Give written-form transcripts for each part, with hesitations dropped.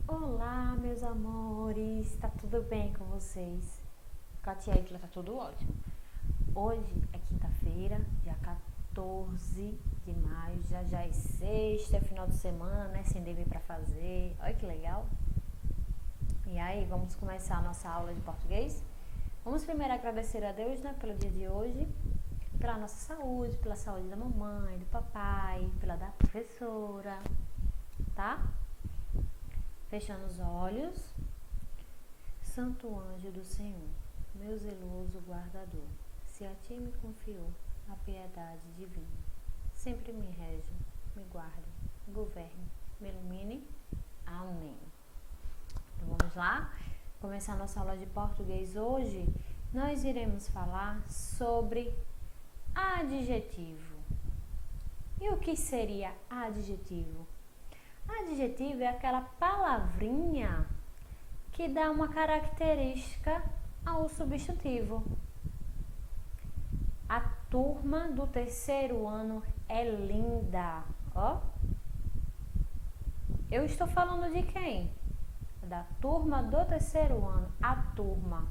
Olá, meus amores, tá tudo bem com vocês? Com a tia Ítila tá tudo ótimo. Hoje é quinta-feira, dia 14 de maio, já é sexta, é final de semana, né? Sem dever pra fazer, olha que legal. E aí, vamos começar a nossa aula de português? Vamos primeiro agradecer a Deus, né, pelo dia de hoje, pela nossa saúde, pela saúde da mamãe, do papai, pela da professora, tá? Fechando os olhos. Santo anjo do Senhor, meu zeloso guardador, se a ti me confiou a piedade divina, sempre me rege, me guarde, governe, me ilumine. Amém. Então vamos lá, começar a nossa aula de português. Hoje nós iremos falar sobre adjetivo. E o que seria adjetivo? Adjetivo é aquela palavrinha que dá uma característica ao substantivo. A turma do terceiro ano é linda, ó. Eu estou falando de quem? Da turma do terceiro ano, a turma.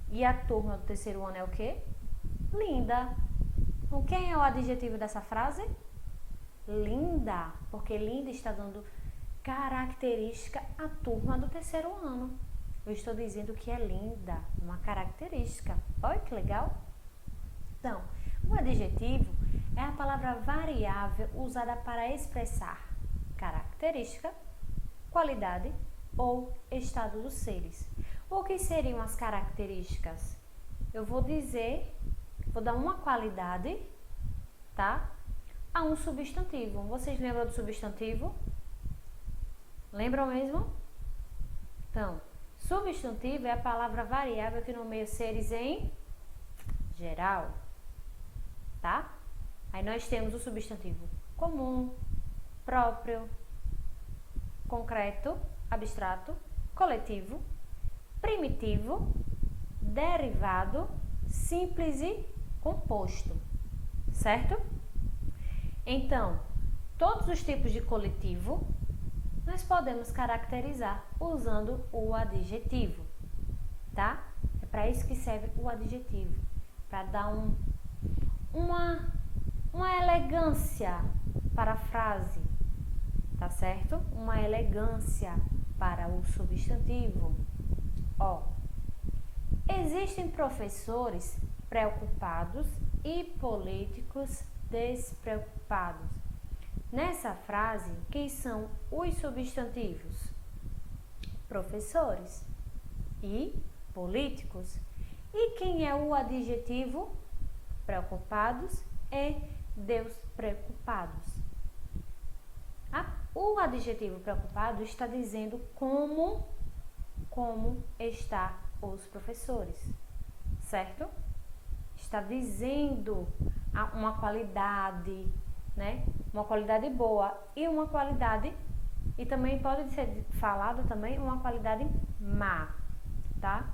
E a turma do terceiro ano é o quê? Linda. Então, quem é o adjetivo dessa frase? Linda, porque linda está dando característica à turma do terceiro ano. Eu estou dizendo que é linda, uma característica. Olha que legal. Então, o adjetivo é a palavra variável usada para expressar característica, qualidade ou estado dos seres. O que seriam as características? Eu vou dar uma qualidade, tá? A um substantivo. Vocês lembram do substantivo? Lembram mesmo? Então, substantivo é a palavra variável que nomeia seres em geral, tá? Aí nós temos o substantivo comum, próprio, concreto, abstrato, coletivo, primitivo, derivado, simples e composto, certo? Então, todos os tipos de coletivo nós podemos caracterizar usando o adjetivo, tá? É para isso que serve o adjetivo, para dar uma elegância para a frase, tá certo? Uma elegância para o substantivo. Ó, existem professores preocupados e políticos despreocupados. Nessa frase, quem são os substantivos? Professores e políticos. E quem é o adjetivo? Preocupados e despreocupados. O adjetivo preocupado está dizendo como está os professores, certo? Está dizendo uma qualidade, né? Uma qualidade boa e uma qualidade, e também pode ser falado também uma qualidade má, tá?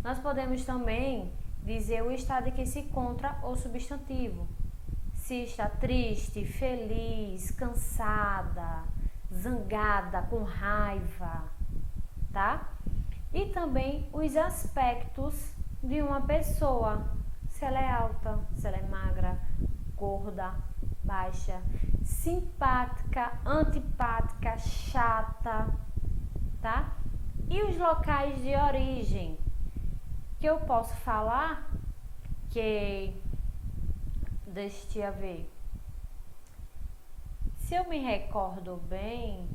Nós podemos também dizer o estado em que se encontra o substantivo. Se está triste, feliz, cansada, zangada, com raiva, tá? E também os aspectos de uma pessoa. Se ela é alta, se ela é magra, gorda, baixa, simpática, antipática, chata, tá? E os locais de origem, que eu posso falar que, deixa eu ver, se eu me recordo bem,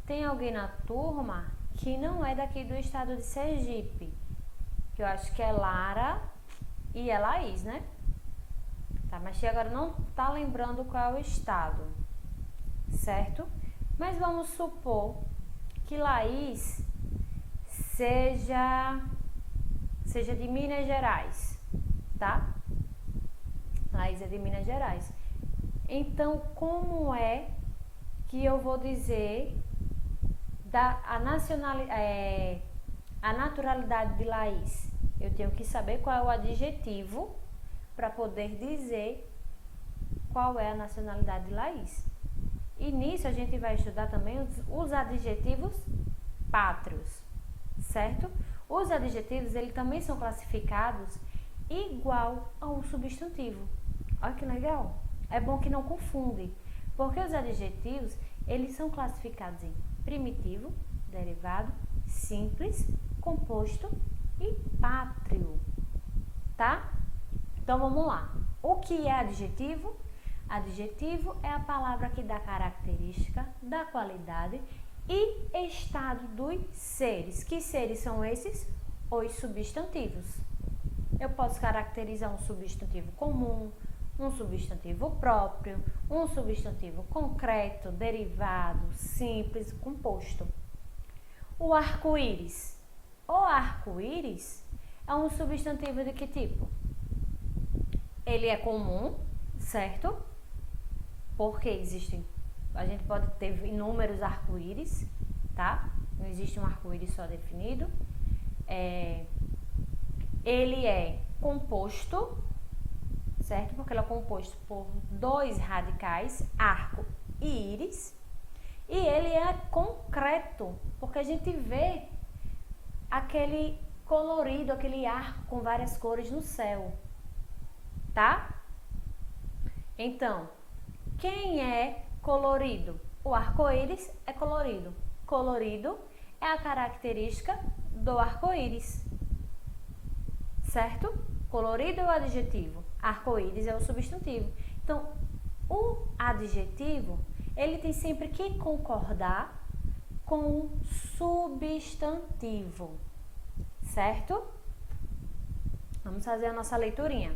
tem alguém na turma que não é daqui do estado de Sergipe, que eu acho que é Lara e é Laís, né? Tá, mas agora não tá lembrando qual é o estado, certo? Mas vamos supor que Laís seja de Minas Gerais, tá? Laís é de Minas Gerais. Então, como é que eu vou dizer a naturalidade de Laís? Eu tenho que saber qual é o adjetivo para poder dizer qual é a nacionalidade de Laís. E nisso a gente vai estudar também os adjetivos pátrios, certo? Os adjetivos, eles também são classificados igual ao substantivo. Olha que legal! É bom que não confunde, porque os adjetivos, eles são classificados em primitivo, derivado, simples, composto e pátrio, tá? Então vamos lá. O que é adjetivo? Adjetivo é a palavra que dá característica, da qualidade e estado dos seres. Que seres são esses? Os substantivos. Eu posso caracterizar um substantivo comum, um substantivo próprio, um substantivo concreto, derivado, simples, composto. O arco-íris. O arco-íris é um substantivo de que tipo? Ele é comum, certo? Porque a gente pode ter inúmeros arco-íris, tá? Não existe um arco-íris só definido. Ele é composto, certo? Porque ele é composto por dois radicais, arco e íris. E ele é concreto, porque a gente vê aquele colorido, aquele arco com várias cores no céu, tá? Então, quem é colorido? O arco-íris é colorido. Colorido é a característica do arco-íris, certo? Colorido é o adjetivo, arco-íris é o substantivo. Então, o adjetivo, ele tem sempre que concordar com o substantivo, certo? Vamos fazer a nossa leiturinha.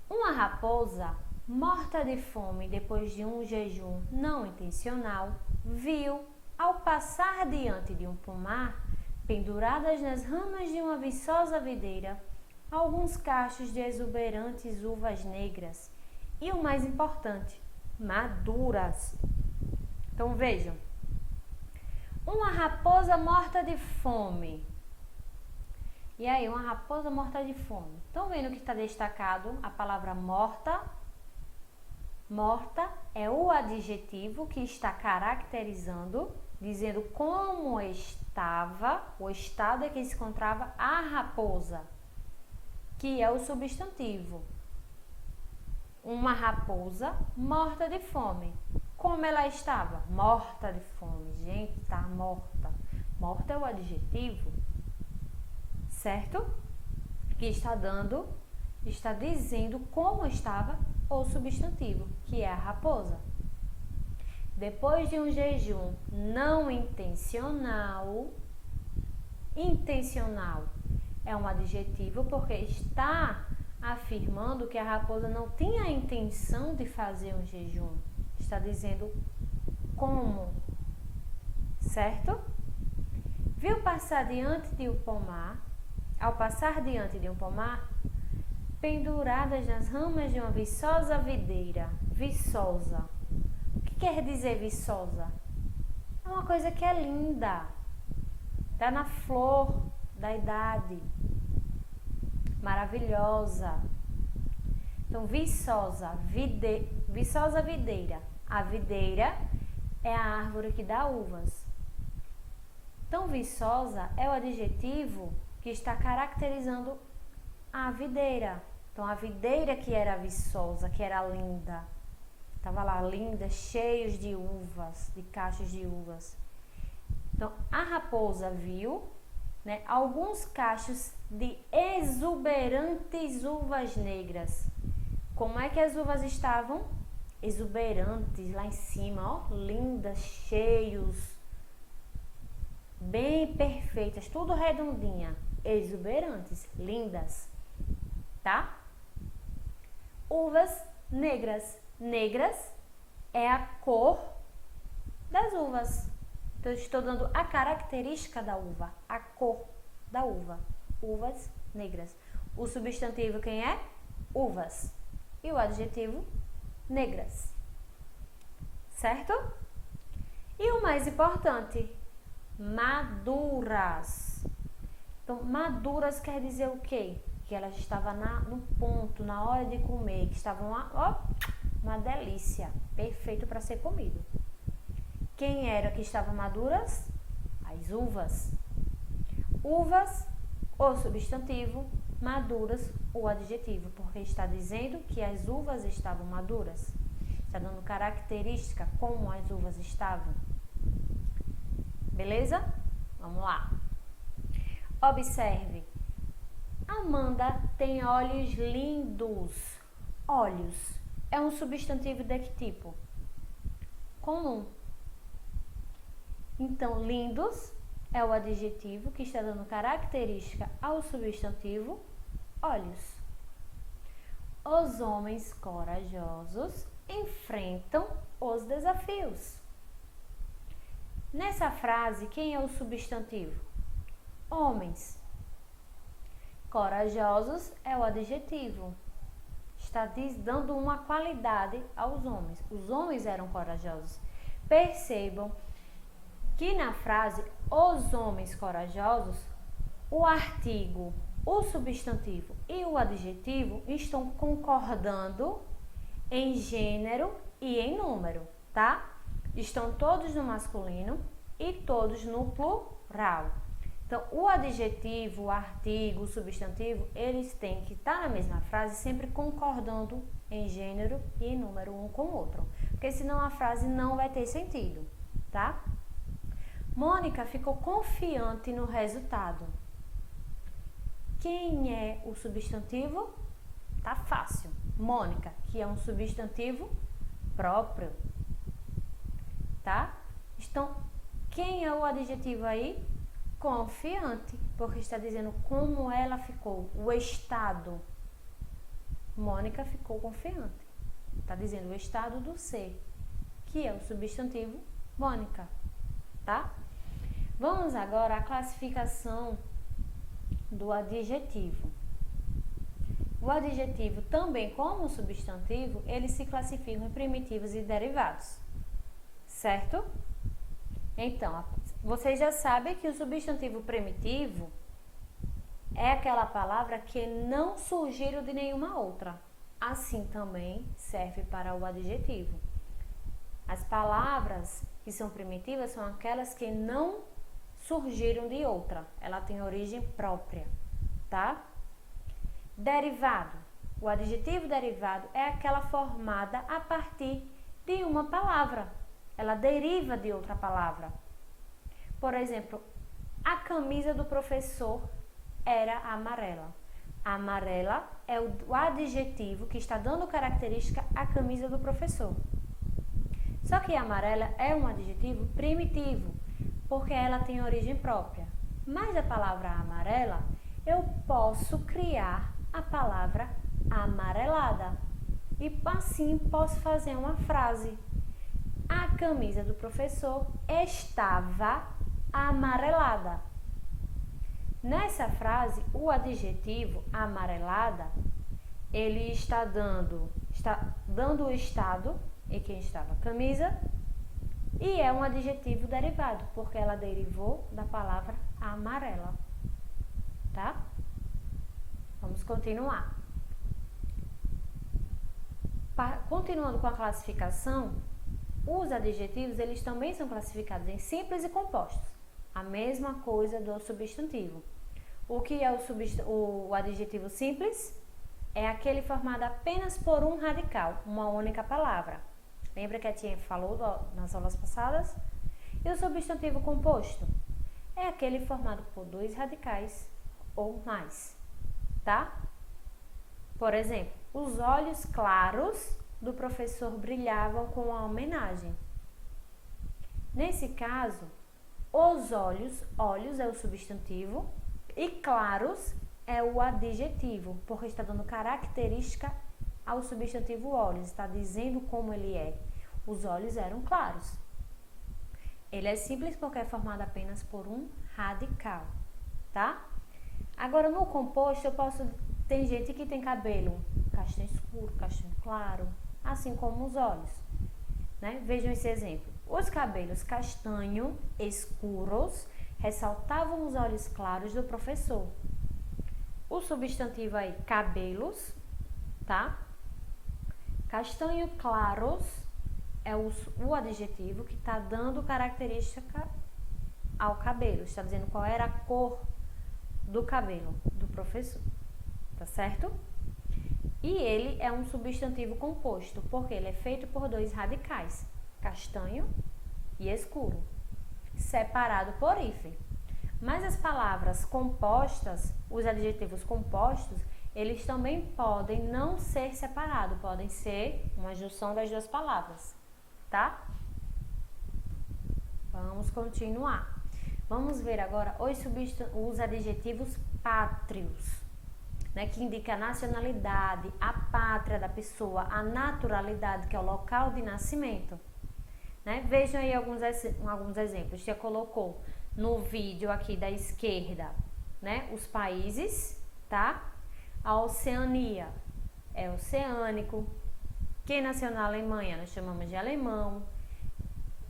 Uma raposa, morta de fome depois de um jejum não intencional, viu, ao passar diante de um pomar, penduradas nas ramas de uma viçosa videira, alguns cachos de exuberantes uvas negras e, o mais importante, maduras. Então vejam, uma raposa morta de fome. E aí, uma raposa morta de fome. Estão vendo que está destacado a palavra morta? Morta é o adjetivo que está caracterizando, dizendo como estava, o estado em que se encontrava a raposa, que é o substantivo. Uma raposa morta de fome. Como ela estava? Morta de fome. Gente, está morta. Morta é o adjetivo, certo? Que está dizendo como estava o substantivo, que é a raposa. Depois de um jejum não intencional, intencional é um adjetivo porque está afirmando que a raposa não tinha a intenção de fazer um jejum. Está dizendo como, certo? Viu passar diante de um pomar, ao passar diante de um pomar, penduradas nas ramas de uma viçosa videira. Viçosa. O que quer dizer viçosa? É uma coisa que é linda. Está na flor da idade. Maravilhosa. Então, viçosa. Viçosa videira. A videira é a árvore que dá uvas. Então, viçosa é o adjetivo que está caracterizando a videira. Então, a videira que era viçosa, que era linda. Estava lá linda, cheios de uvas, de cachos de uvas. Então, a raposa viu, né, alguns cachos de exuberantes uvas negras. Como é que as uvas estavam? Exuberantes, lá em cima, ó, lindas, cheios, bem perfeitas, tudo redondinha. Exuberantes, lindas, tá? Uvas negras. Negras é a cor das uvas. Então, eu estou dando a característica da uva, a cor da uva. Uvas negras. O substantivo quem é? Uvas. E o adjetivo? Negras. Certo? E o mais importante, maduras. Então, maduras quer dizer o quê? Que elas estavam no ponto, na hora de comer, que estavam, ó, uma delícia, perfeito para ser comido. Quem era que estavam maduras? As uvas. Uvas, o substantivo, maduras, o adjetivo, porque está dizendo que as uvas estavam maduras. Está dando característica como as uvas estavam. Beleza? Vamos lá. Observe. Amanda tem olhos lindos. Olhos é um substantivo de que tipo? Comum. Então, lindos é o adjetivo que está dando característica ao substantivo olhos. Os homens corajosos enfrentam os desafios. Nessa frase, quem é o substantivo? Homens. Corajosos é o adjetivo. Está dando uma qualidade aos homens. Os homens eram corajosos. Percebam que na frase os homens corajosos, o artigo, o substantivo e o adjetivo estão concordando em gênero e em número, tá? Estão todos no masculino e todos no plural. Então, o adjetivo, o artigo, o substantivo, eles têm que estar na mesma frase, sempre concordando em gênero e em número um com o outro. Porque senão a frase não vai ter sentido, tá? Mônica ficou confiante no resultado. Quem é o substantivo? Tá fácil. Mônica, que é um substantivo próprio. Tá? Então, quem é o adjetivo aí? Confiante, porque está dizendo como ela ficou, o estado. Mônica ficou confiante. Está dizendo o estado do ser, que é o substantivo Mônica. Tá? Vamos agora à classificação do adjetivo. O adjetivo, também como substantivo, eles se classificam em primitivos e derivados. Certo? Então, vocês já sabem que o substantivo primitivo é aquela palavra que não surgiram de nenhuma outra. Assim também serve para o adjetivo. As palavras que são primitivas são aquelas que não surgiram de outra. Ela tem origem própria, tá? Derivado. O adjetivo derivado é aquela formada a partir de uma palavra. Ela deriva de outra palavra. Por exemplo, a camisa do professor era amarela. Amarela é o adjetivo que está dando característica à camisa do professor. Só que amarela é um adjetivo primitivo, porque ela tem origem própria. Mas a palavra amarela, eu posso criar a palavra amarelada. E assim posso fazer uma frase. A camisa do professor estava amarelada. Nessa frase, o adjetivo amarelada, ele está dando o estado em quem estava a camisa e é um adjetivo derivado, porque ela derivou da palavra amarela. Tá? Vamos continuar. Continuando com a classificação, os adjetivos, eles também são classificados em simples e compostos. A mesma coisa do substantivo. O que é o adjetivo simples? É aquele formado apenas por um radical, uma única palavra. Lembra que a tia falou nas aulas passadas? E o substantivo composto? É aquele formado por 2 radicais ou mais, tá? Por exemplo, os olhos claros do professor brilhavam com a homenagem. Nesse caso, os olhos é o substantivo e claros é o adjetivo, porque está dando característica ao substantivo olhos, está dizendo como ele é. Os olhos eram claros. Ele é simples porque é formado apenas por um radical, tá? Agora, no composto, tem gente que tem cabelo castanho escuro, castanho claro, assim como os olhos, né? Vejam esse exemplo. Os cabelos castanho escuros ressaltavam os olhos claros do professor. O substantivo aí, cabelos, tá? Castanho claros é o adjetivo que está dando característica ao cabelo. Está dizendo qual era a cor do cabelo do professor. Tá certo? E ele é um substantivo composto, porque ele é feito por dois radicais, castanho e escuro, separado por hífen. Mas as palavras compostas, os adjetivos compostos, eles também podem não ser separados, podem ser uma junção das duas palavras, tá? Vamos continuar. Vamos ver agora os adjetivos pátrios, né, que indica a nacionalidade, a pátria da pessoa, a naturalidade, que é o local de nascimento. Né? Vejam aí alguns exemplos. Já colocou no vídeo aqui da esquerda, né, os países, tá? A Oceania é oceânico. Quem nasceu na Alemanha nós chamamos de alemão.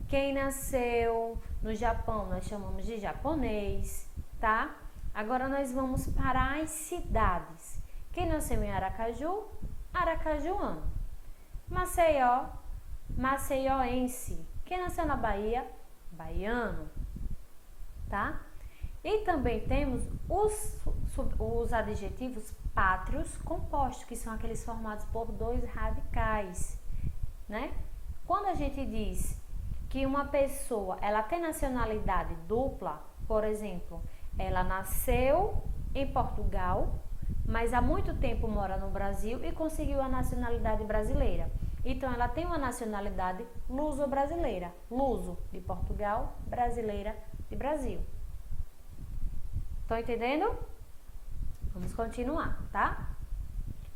Quem nasceu no Japão nós chamamos de japonês, tá? Agora nós vamos para as cidades. Quem nasceu em Aracaju, aracajuano. Maceió, maceioense. Quem nasceu na Bahia, baiano, tá? E também temos os adjetivos pátrios compostos, que são aqueles formados por dois radicais, né? Quando a gente diz que uma pessoa, ela tem nacionalidade dupla, por exemplo, ela nasceu em Portugal, mas há muito tempo mora no Brasil e conseguiu a nacionalidade brasileira. Então, ela tem uma nacionalidade luso-brasileira. Luso de Portugal, brasileira de Brasil. Estão entendendo? Vamos continuar, tá?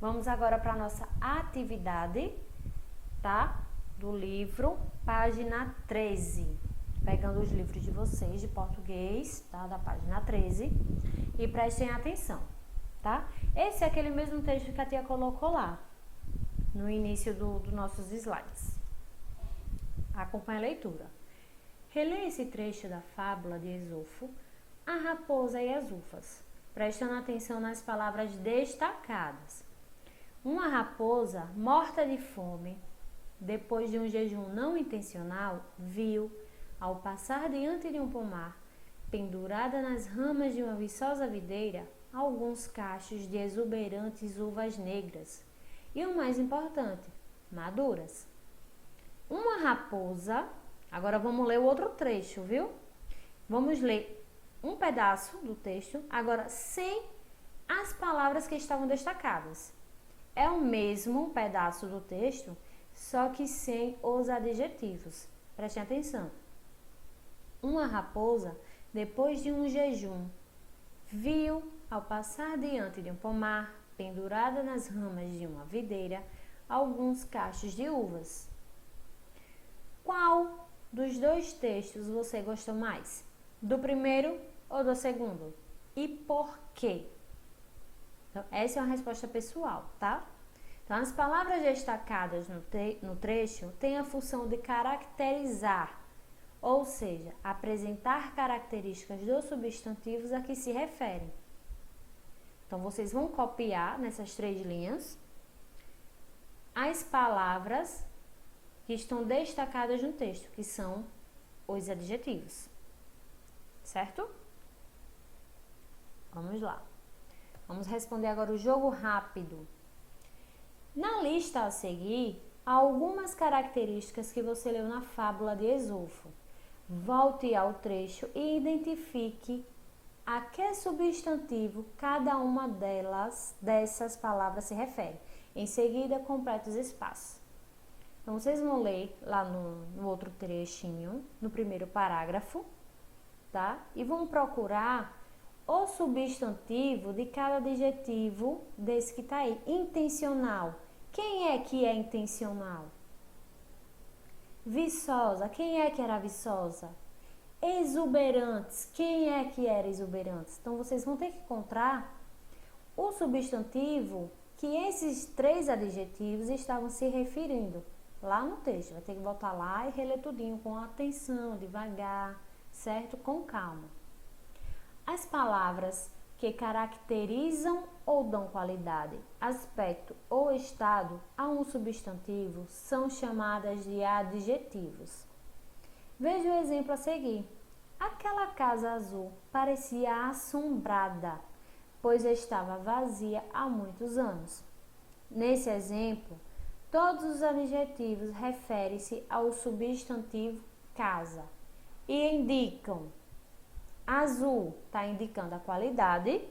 Vamos agora para a nossa atividade, tá? Do livro, página 13. Pegando os livros de vocês de português, tá? Da página 13. E prestem atenção, tá? Esse é aquele mesmo texto que a tia colocou lá, no início dos nossos slides. Acompanhe a leitura. Releia esse trecho da fábula de Esopo, A Raposa e as Uvas, prestando atenção nas palavras destacadas. Uma raposa, morta de fome, depois de um jejum não intencional, viu, ao passar diante de um pomar, pendurada nas ramas de uma viçosa videira, alguns cachos de exuberantes uvas negras e, o mais importante, maduras. Uma raposa, agora vamos ler o outro trecho, viu? Vamos ler um pedaço do texto, agora sem as palavras que estavam destacadas. É o mesmo pedaço do texto, só que sem os adjetivos. Prestem atenção. Uma raposa, depois de um jejum, viu, ao passar diante de um pomar, pendurada nas ramas de uma videira, alguns cachos de uvas. Qual dos dois textos você gostou mais? Do primeiro ou do segundo? E por quê? Então, essa é uma resposta pessoal, tá? Então, as palavras destacadas no trecho têm a função de caracterizar, ou seja, apresentar características dos substantivos a que se referem. Então, vocês vão copiar nessas 3 linhas as palavras que estão destacadas no texto, que são os adjetivos. Certo? Vamos lá. Vamos responder agora o jogo rápido. Na lista a seguir, há algumas características que você leu na fábula de Esopo. Volte ao trecho e identifique a que substantivo cada uma dessas palavras se refere. Em seguida, complete os espaços. Então, vocês vão ler lá no outro trechinho, no primeiro parágrafo, tá? E vão procurar o substantivo de cada adjetivo desse que tá aí. Intencional. Quem é que é intencional? Viçosa. Quem é que era viçosa? Exuberantes. Quem é que era exuberantes? Então, vocês vão ter que encontrar o substantivo que esses 3 adjetivos estavam se referindo lá no texto. Vai ter que voltar lá e reler tudinho com atenção, devagar, certo? Com calma. As palavras que caracterizam ou dão qualidade, aspecto ou estado a um substantivo são chamadas de adjetivos. Veja o exemplo a seguir. Aquela casa azul parecia assombrada, pois estava vazia há muitos anos. Nesse exemplo, todos os adjetivos referem-se ao substantivo casa e indicam. Azul está indicando a qualidade,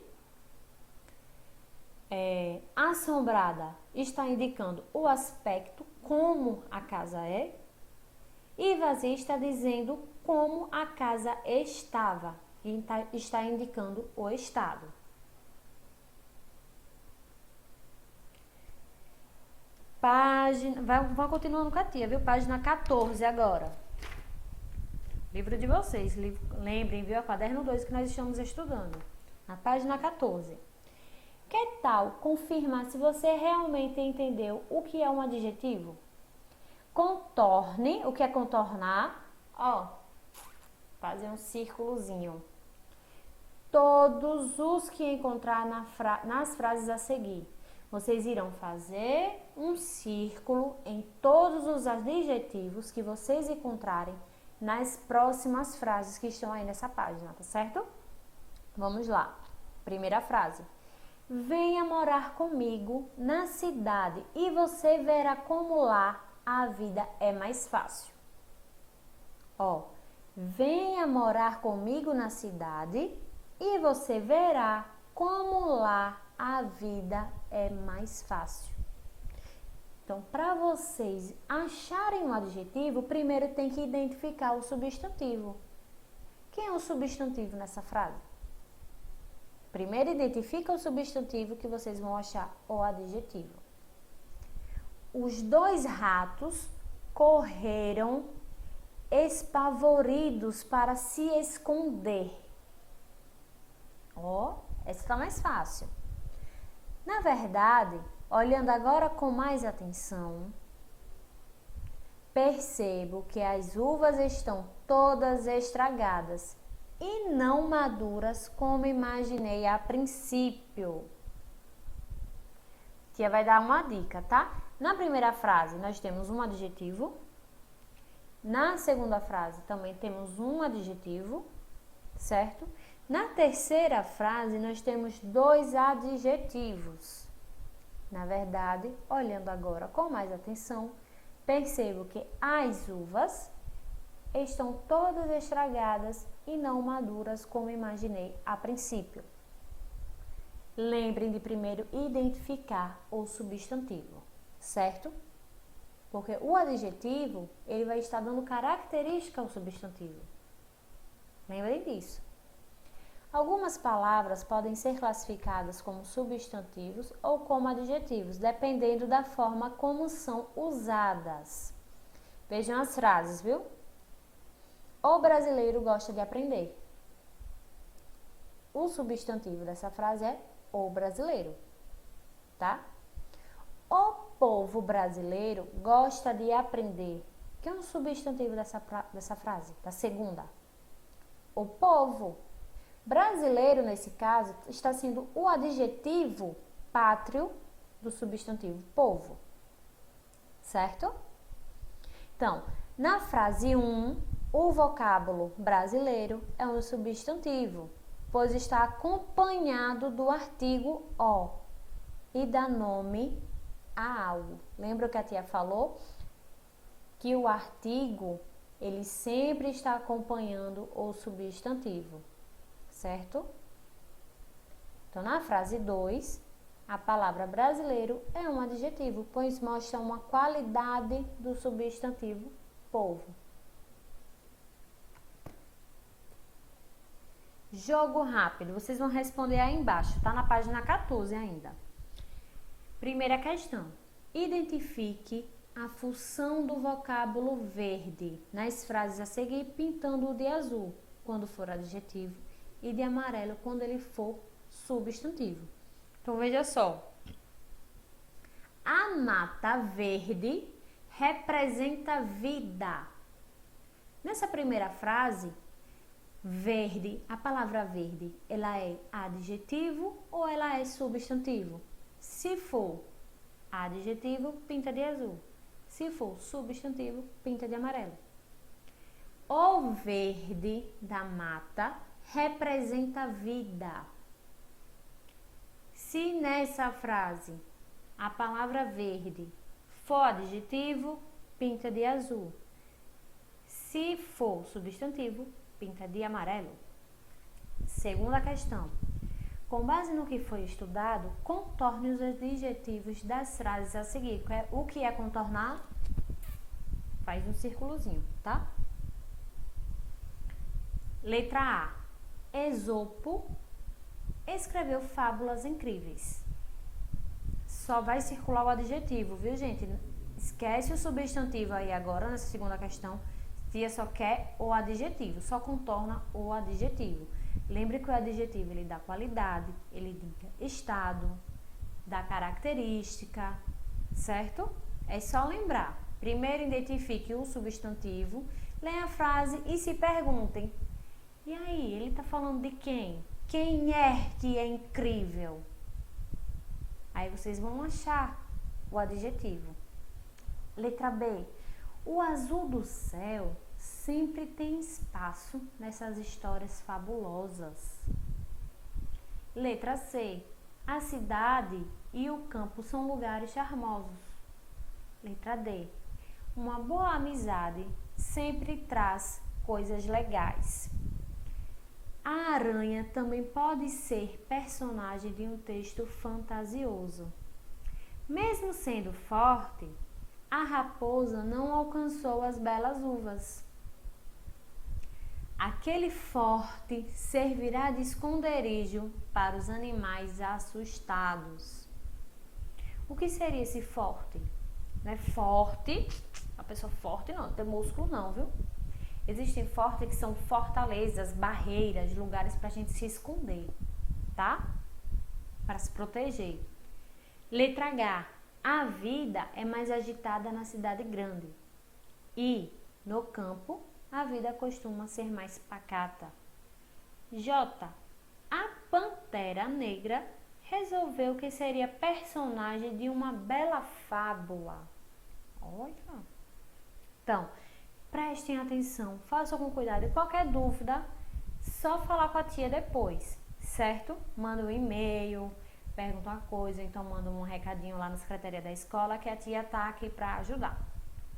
assombrada está indicando o aspecto, como a casa é, e vazia está dizendo como a casa estava, e está indicando o estado. Página, vai continuando com a tia, viu? Página 14 agora. Livro de vocês, lembrem, viu? É o caderno 2 que nós estamos estudando. Na página 14. Que tal confirmar se você realmente entendeu o que é um adjetivo? Contorne, o que é contornar? Ó, fazer um círculozinho. Todos os que encontrar nas frases a seguir. Vocês irão fazer um círculo em todos os adjetivos que vocês encontrarem nas próximas frases que estão aí nessa página, tá certo? Vamos lá. Primeira frase. Venha morar comigo na cidade e você verá como lá a vida é mais fácil. Ó, venha morar comigo na cidade e você verá como lá a vida é mais fácil. Então, para vocês acharem um adjetivo, primeiro tem que identificar o substantivo. Quem é o substantivo nessa frase? Primeiro identifica o substantivo que vocês vão achar o adjetivo. Os 2 ratos correram espavoridos para se esconder. Ó, essa está mais fácil. Na verdade, olhando agora com mais atenção, percebo que as uvas estão todas estragadas e não maduras como imaginei a princípio. Tia vai dar uma dica, tá? Na primeira frase, nós temos um adjetivo. Na segunda frase, também temos um adjetivo, certo? Na terceira frase, nós temos 2 adjetivos. Na verdade, olhando agora com mais atenção, percebo que as uvas estão todas estragadas e não maduras como imaginei a princípio. Lembrem de primeiro identificar o substantivo, certo? Porque o adjetivo, ele vai estar dando característica ao substantivo. Lembrem disso. Algumas palavras podem ser classificadas como substantivos ou como adjetivos, dependendo da forma como são usadas. Vejam as frases, viu? O brasileiro gosta de aprender. O substantivo dessa frase é o brasileiro, tá? O povo brasileiro gosta de aprender. Que é um substantivo dessa frase, da segunda? O povo brasileiro, nesse caso, está sendo o adjetivo pátrio do substantivo povo, certo? Então, na frase 1, o vocábulo brasileiro é um substantivo, pois está acompanhado do artigo o e dá nome a algo. Lembra que a tia falou? Que o artigo, ele sempre está acompanhando o substantivo, certo? Então, na frase 2, a palavra brasileiro é um adjetivo, pois mostra uma qualidade do substantivo povo. Jogo rápido. Vocês vão responder aí embaixo, tá na página 14 ainda. Primeira questão. Identifique a função do vocábulo verde nas frases a seguir, pintando-o de azul quando for adjetivo e de amarelo quando ele for substantivo. Então, veja só. A mata verde representa vida. Nessa primeira frase, Verde, a palavra verde, ela é adjetivo ou ela é substantivo? Se for adjetivo, pinta de azul. Se for substantivo, pinta de amarelo. O verde da mata representa vida. Se nessa frase a palavra verde for adjetivo, pinta de azul. Se for substantivo, pinta de amarelo. Segunda questão. Com base no que foi estudado, contorne os adjetivos das frases a seguir. O que é contornar? Faz um círculozinho, tá? Letra A. Esopo escreveu fábulas incríveis. Só vai circular o adjetivo, viu, gente? Esquece o substantivo aí agora, nessa segunda questão. Tia só quer o adjetivo, só contorna o adjetivo. Lembre que o adjetivo, ele dá qualidade, ele indica estado, dá característica, certo? É só lembrar. Primeiro identifique o substantivo, leia a frase e se perguntem. E aí, ele está falando de quem? Quem é que é incrível? Aí vocês vão achar o adjetivo. Letra B. O azul do céu sempre tem espaço nessas histórias fabulosas. Letra C. A cidade e o campo são lugares charmosos. Letra D. Uma boa amizade sempre traz coisas legais. A aranha também pode ser personagem de um texto fantasioso. Mesmo sendo forte, a raposa não alcançou as belas uvas. Aquele forte servirá de esconderijo para os animais assustados. O que seria esse forte? Não é forte, a pessoa forte não tem músculo não, viu? Existem fortes que são fortalezas, barreiras, lugares para a gente se esconder, tá? Para se proteger. Letra H. A vida é mais agitada na cidade grande. E, no campo, a vida costuma ser mais pacata. J. A Pantera Negra resolveu que seria personagem de uma bela fábula. Olha. Então, prestem atenção, façam com cuidado. E qualquer dúvida, só falar com a tia depois, certo? Manda um e-mail, pergunta uma coisa, então manda um recadinho lá na secretaria da escola que a tia tá aqui para ajudar.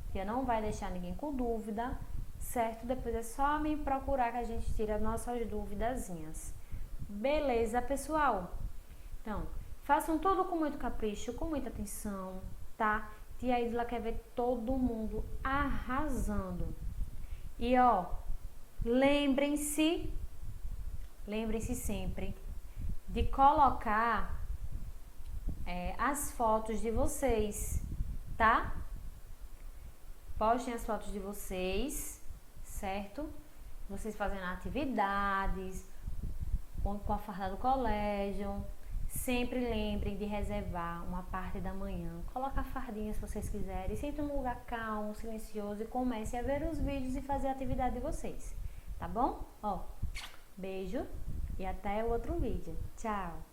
A tia não vai deixar ninguém com dúvida, certo? Depois é só me procurar que a gente tira nossas duvidazinhas. Beleza, pessoal? Então, façam tudo com muito capricho, com muita atenção, tá? Tia Isla quer ver todo mundo arrasando. E ó, lembrem-se sempre de colocar as fotos de vocês, tá? Postem as fotos de vocês, certo? Vocês fazendo atividades, com a farda do colégio. Sempre lembrem de reservar uma parte da manhã. Coloca a fardinha se vocês quiserem. Sente num lugar calmo, silencioso e comecem a ver os vídeos e fazer a atividade de vocês. Tá bom? Ó, beijo e até o outro vídeo. Tchau!